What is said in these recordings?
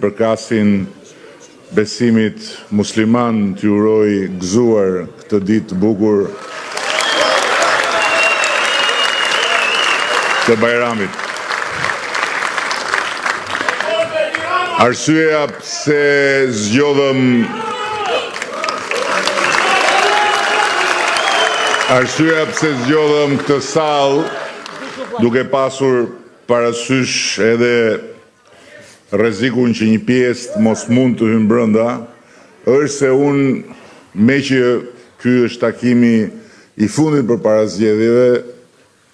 Përkasin besimit musliman t'ju uroj gëzuar këtë ditë bukur të Bajramit. Arsyeja pse zgjodhëm këtë sallë duke pasur parasysh edhe rrezikun që një pjesë mos mund të hyjë brenda, është se unë, me që ky është takimi i fundit përpara zgjedhjeve,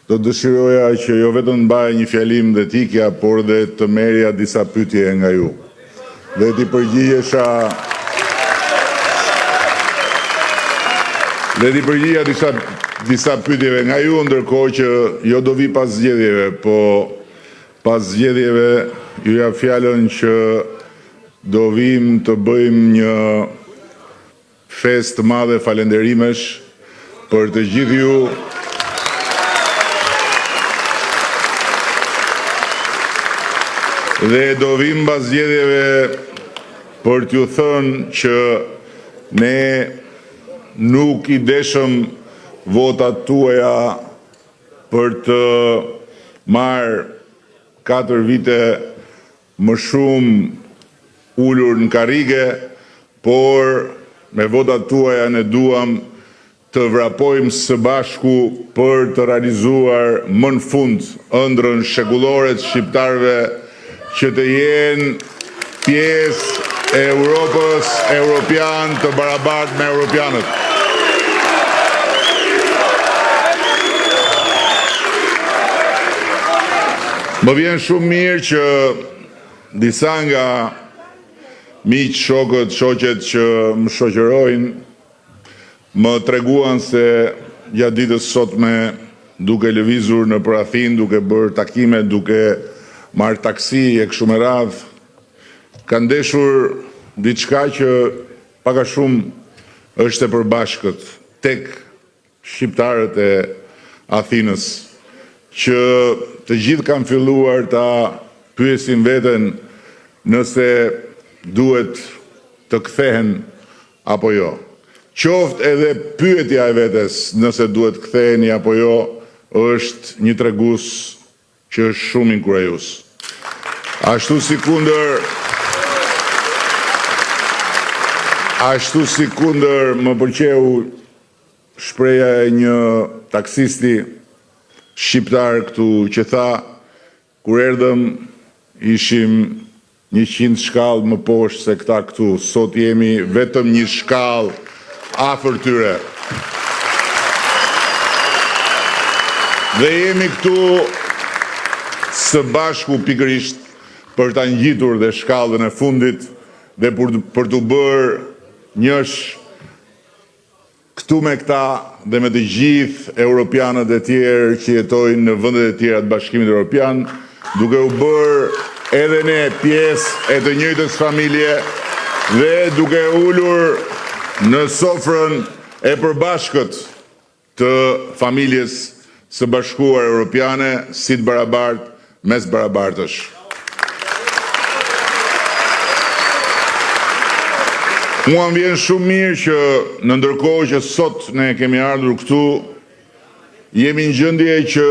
do dëshiroja që jo vetëm të mbaj një fjalim dhe t'ikja, por dhe të merrja disa pyetje nga ju. Dhe t'i përgjigjesha disa pyetjeve nga ju, ndërkohë që jo do vi pas zgjedhjeve, po pas zgjedhjeve ju jap fjalën që do vim të bëjmë një festë të madhe falenderimesh për të gjithë ju. Dhe do vim pas zgjedhjeve për t'ju thënë që ne nuk i deshëm votat tuaja për të marrë 4 vite më shumë ullur në karrige, por me votat tuaja ne duam të vrapojmë së bashku për të realizuar më në fund ëndrrën shekullore të shqiptarëve që të jenë pjesë e Europës, europian të barabartë me europianët. Më vjen shumë mirë që disa nga miq, shokët, shoqet që më shoqërojnë më treguan se gjatë ditës sotme, duke lëvizur në Athinë, duke bërë takime, duke marrë taksi e kështu me radhë, kanë ndeshur diçka që pak a shumë është e përbashkët tek shqiptarët e Athinës, që të gjithë kanë filluar ta pyesin veten nëse duhet të kthehen apo jo. Qoftë edhe pyetja e vetes nëse duhet ktheheni apo jo është një tregues që është shumë inkurajues. Ashtu si kundër më pëlqeu shpreha e një taksisti shqiptar këtu që tha, kur erdhëm ishim 100 shkallë më poshtë se këta këtu, sot jemi vetëm një shkallë afër tyre. Dhe jemi këtu së bashku pikërisht për ta ngjitur dhe shkallën e fundit dhe për t'u bërë njësh këtu me këta dhe me të gjithë europianët e tjerë që jetojnë në vendet e tjera të Bashkimit Evropian, duke u bërë edhe ne pjesë e të njëjtës familje dhe duke ulur në sofrën e përbashkët të familjes së Bashkuar Evropiane si të barabartë mes barabartësh. Mua më vjen shumë mirë që në ndërkohë që sot ne kemi ardhur këtu, jemi në gjendje që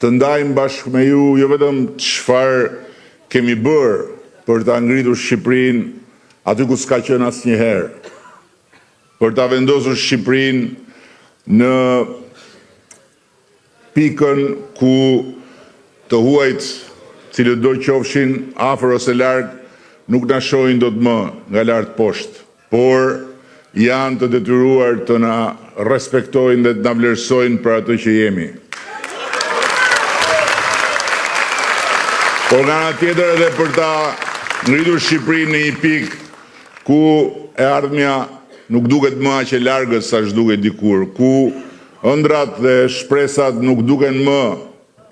të ndajmë bashkë me ju jo vetëm çfarë kemi bërë për ta ngritur Shqipërinë aty ku s'ka qenë asnjëherë, për ta vendosur Shqipërinë në pikën ku të huajt, cilët do qofshin afër ose larg, nuk na shohin dot më nga lart poshtë, por janë të detyruar të na respektojnë dhe të na vlerësojnë për atë që jemi. Por nga ana tjetër edhe për ta ngritur Shqipërinë në një pikë ku e ardhmja nuk duket më aq e largët sa ç'duket dikur, ku ëndrat dhe shpresat nuk duken më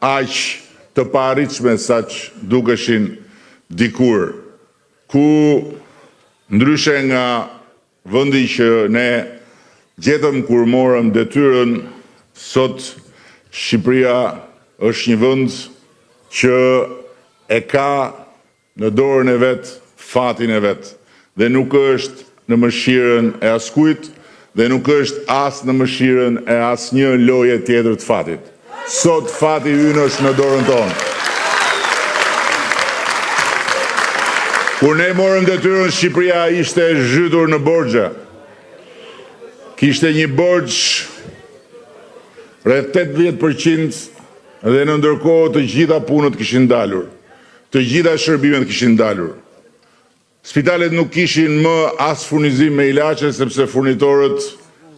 aq të paarritshme sa ç'dukeshin dikur, ku ndryshe nga vendi që ne gjetëm kur morëm detyrën, sot Shqipëria është një vend që e ka në dorën e vetë fatin e vetë, dhe nuk është në mëshirën e askujt, dhe nuk është as në mëshirën e as një loje tjetër të fatit. Sot fati ynë është në dorën tonë. Kur ne morëm detyrën, Shqipëria ishte zhytur në borxhe. Kishte një borxh rreth 80% dhe në ndërkohë të gjitha punët kishin dalur. Të gjitha shërbimet kishin dalur. Spitalet nuk kishin më as furnizim me ilaçe sepse furnitorët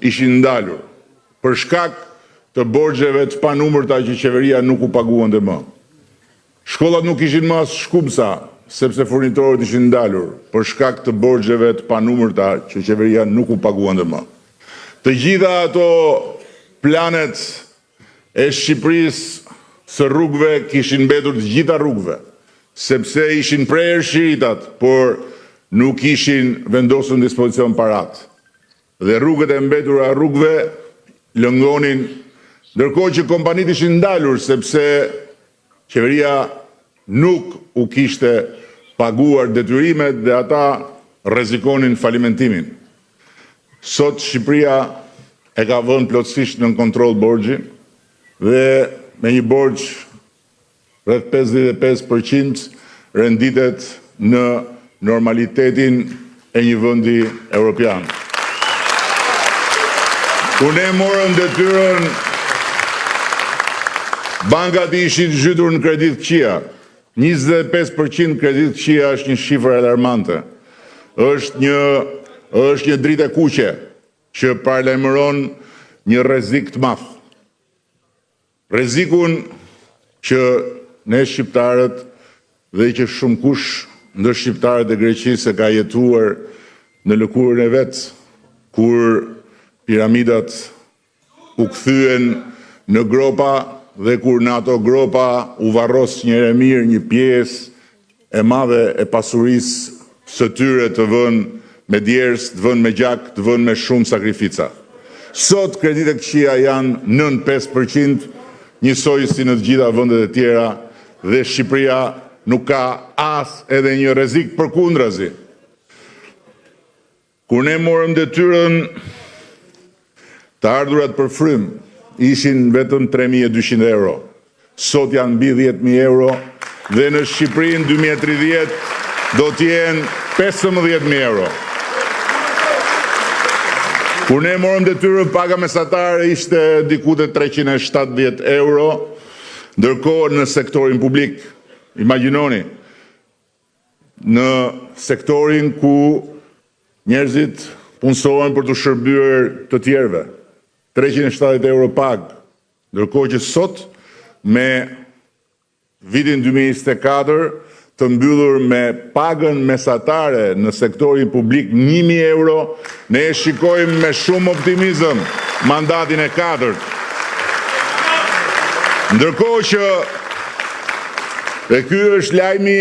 ishin ndalur për shkak të borxheve të panumërta që qeveria nuk u paguante më. Shkollat nuk kishin më as shkumsa sepse furnitorët ishin ndalur për shkak të borxheve të panumërta që qeveria nuk u paguante më. Të gjitha ato planet e Shqipërisë së rrugëve kishin mbetur të gjitha rrugëve, sepse ishin prerë shiritat, por nuk ishin vendosur në dispozicion parat. Dhe rrugët e mbetura rrugëve lëngonin, ndërkohë që kompanitë ishin ndalur sepse qeveria nuk u kishte paguar detyrimet dhe ata rrezikonin falimentimin. Sot Shqipëria e ka vënë plotësisht në kontroll borxhin dhe me një borxh rreth 55% renditet në normalitetin e një vendi evropian. Kur ne morëm detyrën, bankat ishin zhytur në kredi të këqija. 25% kredi të këqija është një shifër alarmante. Është një dritë e kuqe që paralajmëron një rrezik të madh. Rrezikun që ne shqiptarët dhe që shumë kush ndër shqiptarët e Greqisë e ka jetuar në lëkurën e vet, kur piramidat u kthyen në gropa dhe kur në ato gropa u varros njëherë mirë një pjesë e madhe e pasurisë së tyre të vënë me djerës, të vënë me gjak, të vënë me shumë sakrifica. Sot kreditë e këqija janë 95%, njësoj si në të gjitha vendet e tjera, dhe Shqipëria nuk ka as edhe një rrezik, përkundrazi. Kur ne morëm detyrën, të ardhurat për frym ishin vetëm 3.200 euro. Sot janë mbi 10.000 euro dhe në Shqipërinë 2030 do t'jenë 15.000 euro. Kur ne morëm detyrën, paga mesatare ishte diku te 370 euro, ndërkohë në sektorin publik. Imagjinoni, në sektorin ku njerëzit punësohen për të shërbyer të tjerëve, 370 euro pagë, ndërkohë që sot me vitin 2024 të mbyllur me pagën mesatare në sektorin publik 1.000 euro, ne e shikojmë me shumë optimizëm mandatin e 4. Ndërkohë që, dhe ky është lajmi